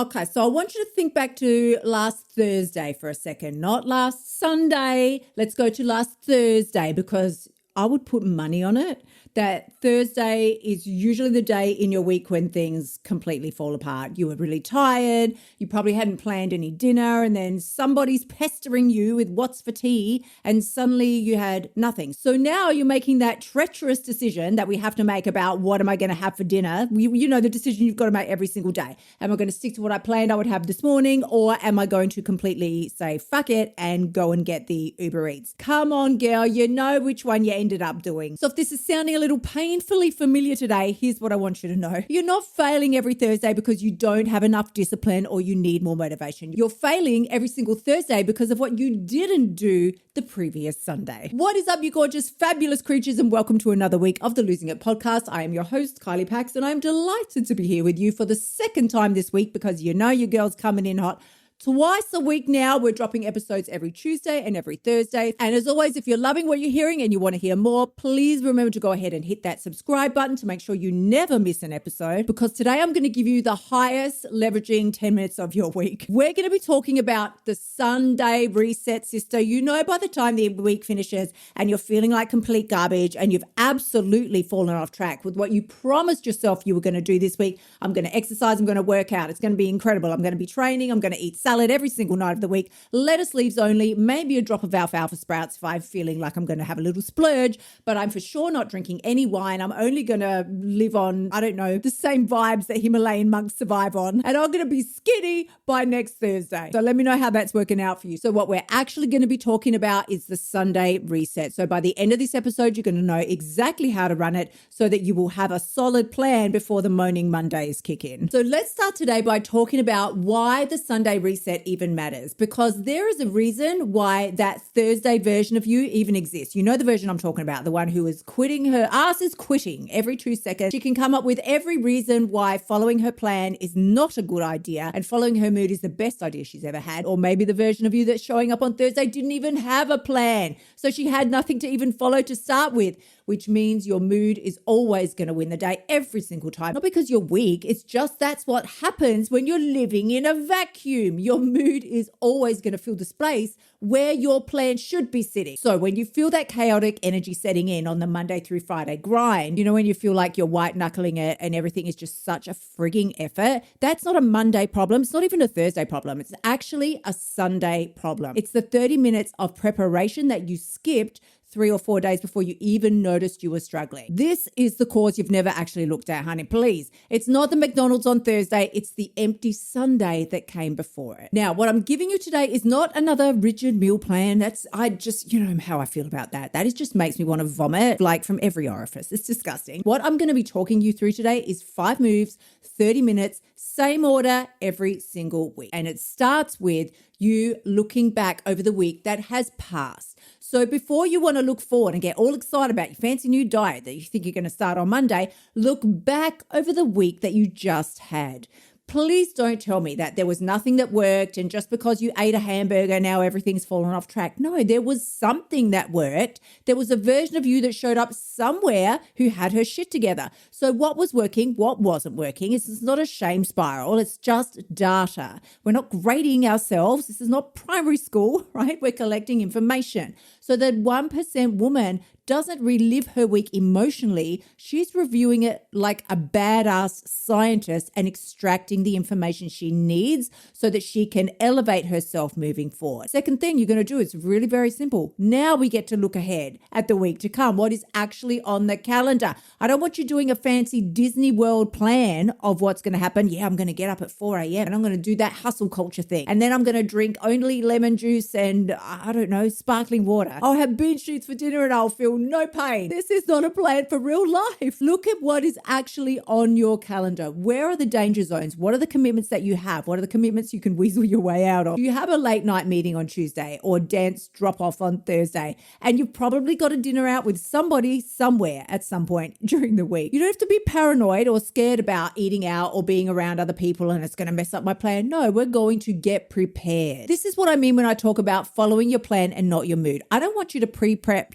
Okay, so I want you to think back to last Thursday for a second, not last Sunday. Let's go to last Thursday because I would put money on it that Thursday is usually the day in your week when things completely fall apart. You were really tired. You probably hadn't planned any dinner, and then somebody's pestering you with what's for tea, and suddenly you had nothing. So now you're making that treacherous decision that we have to make about what am I going to have for dinner? You know the decision you've got to make every single day. Am I going to stick to what I planned I would have this morning, or am I going to completely say fuck it and go and get the Uber Eats? Come on, girl, you know which one you ended up doing. So if this is sounding a little painfully familiar today, here's what I want you to know. You're not failing every Thursday because you don't have enough discipline or you need more motivation. You're failing every single Thursday because of what you didn't do the previous Sunday. What is up, you gorgeous, fabulous creatures, and welcome to another week of the Losing It podcast. I am your host, Kylie Pax, and I'm delighted to be here with you for the second time this week because you know your girl's coming in hot. Twice a week now, we're dropping episodes every Tuesday and every Thursday. And as always, if you're loving what you're hearing and you want to hear more, please remember to go ahead and hit that subscribe button to make sure you never miss an episode, because today I'm going to give you the highest leveraging 10 minutes of your week. We're going to be talking about the Sunday reset, sister. You know, by the time the week finishes and you're feeling like complete garbage and you've absolutely fallen off track with what you promised yourself you were going to do this week. I'm going to exercise. I'm going to work out. It's going to be incredible. I'm going to be training. I'm going to eat salad every single night of the week, lettuce leaves only, maybe a drop of alfalfa sprouts if I'm feeling like I'm going to have a little splurge, but I'm for sure not drinking any wine. I'm only going to live on, I don't know, the same vibes that Himalayan monks survive on, and I'm going to be skinny by next Thursday. So let me know how that's working out for you. So what we're actually going to be talking about is the Sunday reset. So by the end of this episode, you're going to know exactly how to run it so that you will have a solid plan before the moaning Mondays kick in. So let's start today by talking about why the Sunday reset even matters, because there is a reason why that Thursday version of you even exists. You know the version I'm talking about, the one who is quitting, her ass is quitting every 2 seconds. She can come up with every reason why following her plan is not a good idea and following her mood is the best idea she's ever had. Or maybe the version of you that's showing up on Thursday didn't even have a plan, so she had nothing to even follow to start with, which means your mood is always going to win the day every single time. Not because you're weak, it's just that's what happens when you're living in a vacuum. Your mood is always going to fill the space where your plan should be sitting. So when you feel that chaotic energy setting in on the Monday through Friday grind, you know, when you feel like you're white-knuckling it and everything is just such a frigging effort, that's not a Monday problem. It's not even a Thursday problem. It's actually a Sunday problem. It's the 30 minutes of preparation that you skipped 3 or 4 days before you even noticed you were struggling. This is the cause you've never actually looked at, honey. Please. It's not the McDonald's on Thursday. It's the empty Sunday that came before it. Now, what I'm giving you today is not another rigid meal plan. You know how I feel about that. That just makes me want to vomit, like from every orifice. It's disgusting. What I'm going to be talking you through today is 5 moves, 30 minutes, same order every single week. And it starts with you looking back over the week that has passed. So before you want to look forward and get all excited about your fancy new diet that you think you're going to start on Monday, look back over the week that you just had. Please don't tell me that there was nothing that worked and just because you ate a hamburger, now everything's fallen off track. No, there was something that worked. There was a version of you that showed up somewhere who had her shit together. So what was working, what wasn't working? This is not a shame spiral. It's just data. We're not grading ourselves. This is not primary school, right? We're collecting information. So that 1% woman doesn't relive her week emotionally. She's reviewing it like a badass scientist and extracting the information she needs so that she can elevate herself moving forward. Second thing you're going to do is really very simple. Now we get to look ahead at the week to come. What is actually on the calendar? I don't want you doing a fancy Disney World plan of what's going to happen. Yeah, I'm going to get up at 4 a.m. and I'm going to do that hustle culture thing. And then I'm going to drink only lemon juice and, I don't know, sparkling water. I'll have bean shoots for dinner and I'll feel no pain. This is not a plan for real life. Look at what is actually on your calendar. Where are the danger zones? What are the commitments that you have? What are the commitments you can weasel your way out of? Do you have a late night meeting on Tuesday or dance drop off on Thursday? And you've probably got a dinner out with somebody somewhere at some point during the week. You don't have to be paranoid or scared about eating out or being around other people and it's going to mess up my plan. No, we're going to get prepared. This is what I mean when I talk about following your plan and not your mood. I don't want you to pre-prep.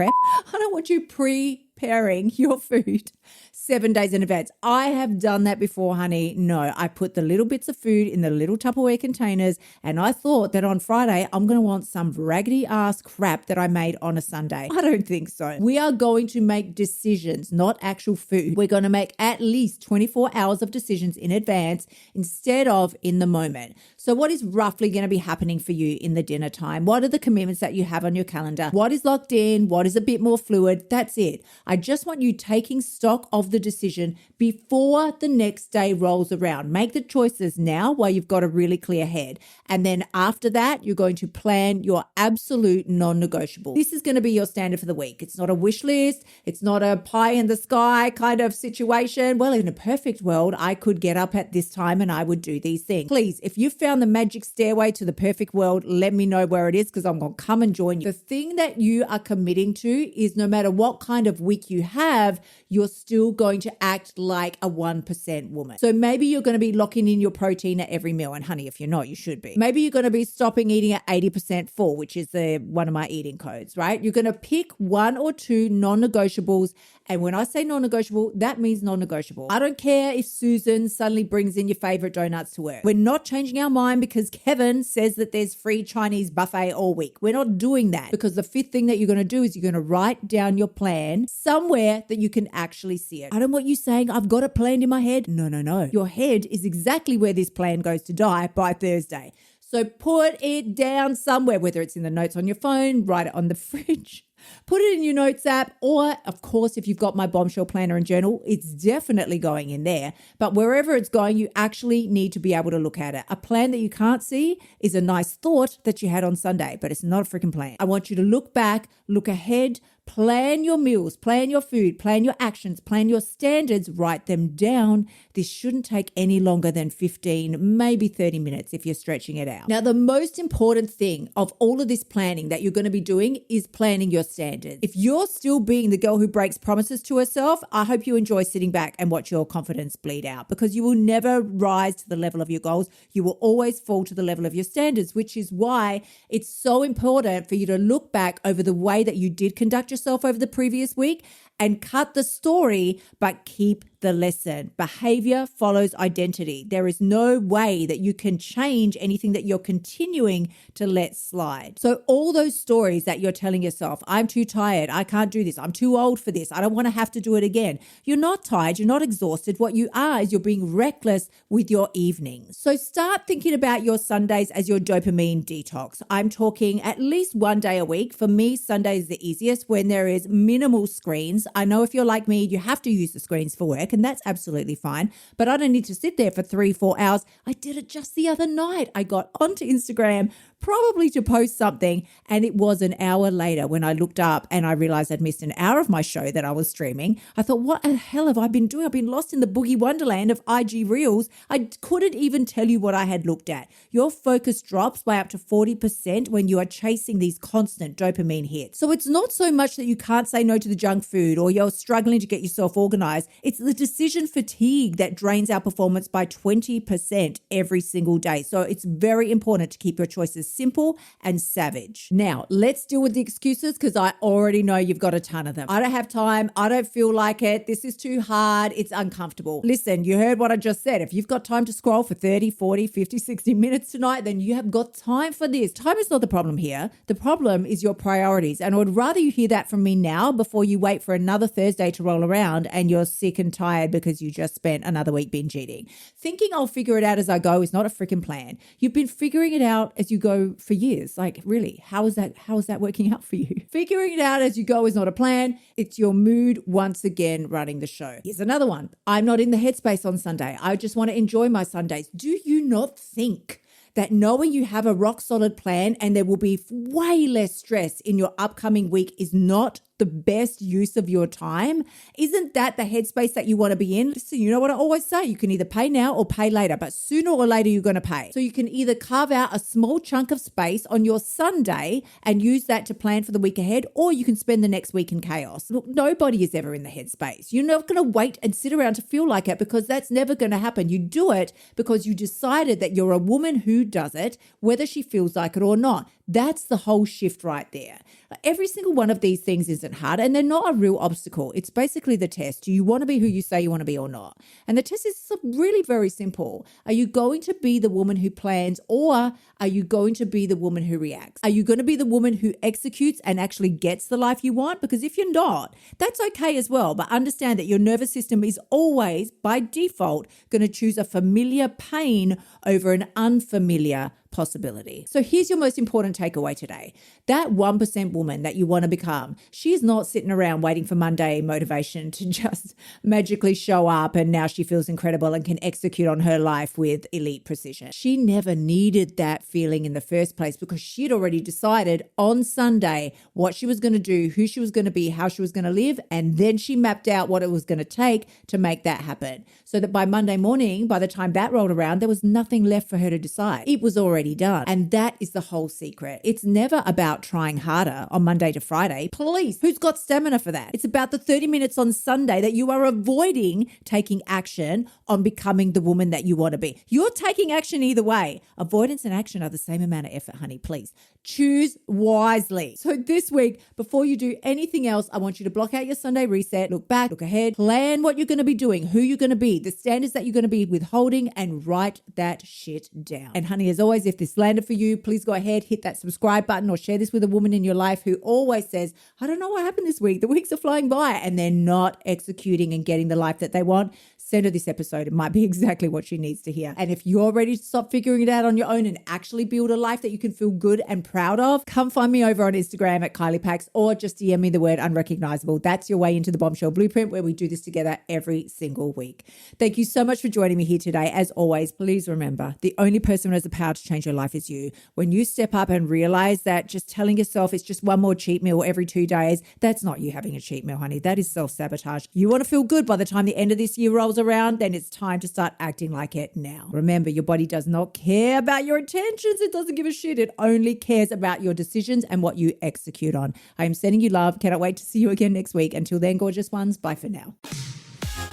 I don't want you preparing your food 7 days in advance. I have done that before, honey. No, I put the little bits of food in the little Tupperware containers, and I thought that on Friday, I'm going to want some raggedy ass crap that I made on a Sunday. I don't think so. We are going to make decisions, not actual food. We're going to make at least 24 hours of decisions in advance instead of in the moment. So what is roughly going to be happening for you in the dinner time? What are the commitments that you have on your calendar? What is locked in? What is a bit more fluid? That's it. I just want you taking stock of the decision before the next day rolls around. Make the choices now while you've got a really clear head. And then after that, you're going to plan your absolute non-negotiable. This is going to be your standard for the week. It's not a wish list. It's not a pie in the sky kind of situation. Well, in a perfect world, I could get up at this time and I would do these things. Please, if you found the magic stairway to the perfect world, let me know where it is because I'm going to come and join you. The thing that you are committing to is no matter what kind of week you have, you're still going to act like a 1% woman. So maybe you're going to be locking in your protein at every meal. And honey, if you're not, you should be. Maybe you're going to be stopping eating at 80% full, which is one of my eating codes, right? You're going to pick one or two non-negotiables. And when I say non-negotiable, that means non-negotiable. I don't care if Susan suddenly brings in your favorite donuts to work. We're not changing our mind because Kevin says that there's free Chinese buffet all week. We're not doing that because the fifth thing that you're going to do is you're going to write down your plan somewhere that you can actually see it. I don't want you saying, I've got it planned in my head. No. Your head is exactly where this plan goes to die by Thursday. So put it down somewhere, whether it's in the notes on your phone, write it on the fridge. Put it in your notes app, or of course, if you've got my bombshell planner and journal, it's definitely going in there. But wherever it's going, you actually need to be able to look at it. A plan that you can't see is a nice thought that you had on Sunday, but it's not a freaking plan. I want you to look back, look ahead, plan your meals, plan your food, plan your actions, plan your standards, write them down. This shouldn't take any longer than 15, maybe 30 minutes if you're stretching it out. Now, the most important thing of all of this planning that you're going to be doing is planning your standards. If you're still being the girl who breaks promises to herself, I hope you enjoy sitting back and watch your confidence bleed out because you will never rise to the level of your goals. You will always fall to the level of your standards, which is why it's so important for you to look back over the way that you did conduct yourself over the previous week and cut the story, but keep the lesson. Behavior follows identity. There is no way that you can change anything that you're continuing to let slide. So all those stories that you're telling yourself, I'm too tired, I can't do this, I'm too old for this, I don't want to have to do it again. You're not tired, you're not exhausted. What you are is you're being reckless with your evenings. So start thinking about your Sundays as your dopamine detox. I'm talking at least one day a week. For me, Sunday is the easiest when there is minimal screens. I know if you're like me, you have to use the screens for work, and that's absolutely fine. But I don't need to sit there for 3-4 hours. I did it just the other night. I got onto Instagram, probably to post something, and it was an hour later when I looked up and I realized I'd missed an hour of my show that I was streaming. I thought, what the hell have I been doing? I've been lost in the boogie wonderland of IG Reels. I couldn't even tell you what I had looked at. Your focus drops by up to 40% when you are chasing these constant dopamine hits. So it's not so much that you can't say no to the junk food or you're struggling to get yourself organized. It's the decision fatigue that drains our performance by 20% every single day. So it's very important to keep your choices simple and savage. Now, let's deal with the excuses because I already know you've got a ton of them. I don't have time. I don't feel like it. This is too hard. It's uncomfortable. Listen, you heard what I just said. If you've got time to scroll for 30, 40, 50, 60 minutes tonight, then you have got time for this. Time is not the problem here. The problem is your priorities. And I would rather you hear that from me now before you wait for another Thursday to roll around and you're sick and tired because you just spent another week binge eating. Thinking I'll figure it out as I go is not a freaking plan. You've been figuring it out as you go for years. Like, really, how is that working out for you? Figuring it out as you go is not a plan. It's your mood once again running the show. Here's another one. I'm not in the headspace on Sunday. I just want to enjoy my Sundays. Do you not think that knowing you have a rock solid plan and there will be way less stress in your upcoming week is not the best use of your time? Isn't that the headspace that you want to be in? Listen, you know what I always say? You can either pay now or pay later, but sooner or later you're going to pay. So you can either carve out a small chunk of space on your Sunday and use that to plan for the week ahead, or you can spend the next week in chaos. Look, nobody is ever in the headspace. You're not going to wait and sit around to feel like it because that's never going to happen. You do it because you decided that you're a woman who does it, whether she feels like it or not. That's the whole shift right there. Every single one of these things is an isn't hard and they're not a real obstacle. It's basically the test. Do you want to be who you say you want to be or not? And the test is really very simple. Are you going to be the woman who plans, or are you going to be the woman who reacts? Are you going to be the woman who executes and actually gets the life you want? Because if you're not, that's okay as well. But understand that your nervous system is always, by default, going to choose a familiar pain over an unfamiliar possibility. So here's your most important takeaway today. That 1% woman that you want to become, she's not sitting around waiting for Monday motivation to just magically show up and now she feels incredible and can execute on her life with elite precision. She never needed that feeling in the first place because she'd already decided on Sunday what she was going to do, who she was going to be, how she was going to live, and then she mapped out what it was going to take to make that happen. So that by Monday morning, by the time that rolled around, there was nothing left for her to decide. It was already done. And that is the whole secret. It's never about trying harder on Monday to Friday. Please, who's got stamina for that? It's about the 30 minutes on Sunday that you are avoiding taking action on becoming the woman that you want to be. You're taking action either way. Avoidance and action are the same amount of effort, honey. Please choose wisely. So this week, before you do anything else, I want you to block out your Sunday reset, look back, look ahead, plan what you're going to be doing, who you're going to be, the standards that you're going to be withholding, and write that shit down. And honey, as always, if this landed for you, please go ahead, hit that subscribe button or share this with a woman in your life who always says, I don't know what happened this week. The weeks are flying by and they're not executing and getting the life that they want. Send her this episode. It might be exactly what she needs to hear. And if you're ready to stop figuring it out on your own and actually build a life that you can feel good and proud of, come find me over on Instagram at Kylie Pax or just DM me the word unrecognizable. That's your way into the Bombshell Blueprint where we do this together every single week. Thank you so much for joining me here today. As always, please remember, the only person who has the power to change your life is you. When you step up and realize that just telling yourself it's just one more cheat meal every 2 days, that's not you having a cheat meal, honey. That is self-sabotage. You want to feel good by the time the end of this year rolls around, then it's time to start acting like it now. Remember, your body does not care about your intentions. It doesn't give a shit. It only cares about your decisions and what you execute on. I am sending you love. Cannot wait to see you again next week. Until then, gorgeous ones, bye for now.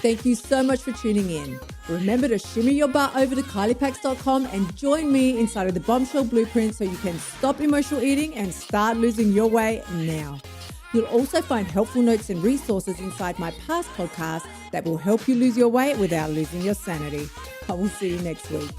Thank you so much for tuning in. Remember to shimmy your butt over to kyliepax.com and join me inside of the Bombshell Blueprint so you can stop emotional eating and start losing your way now. You'll also find helpful notes and resources inside my past podcasts that will help you lose your weight without losing your sanity. I will see you next week.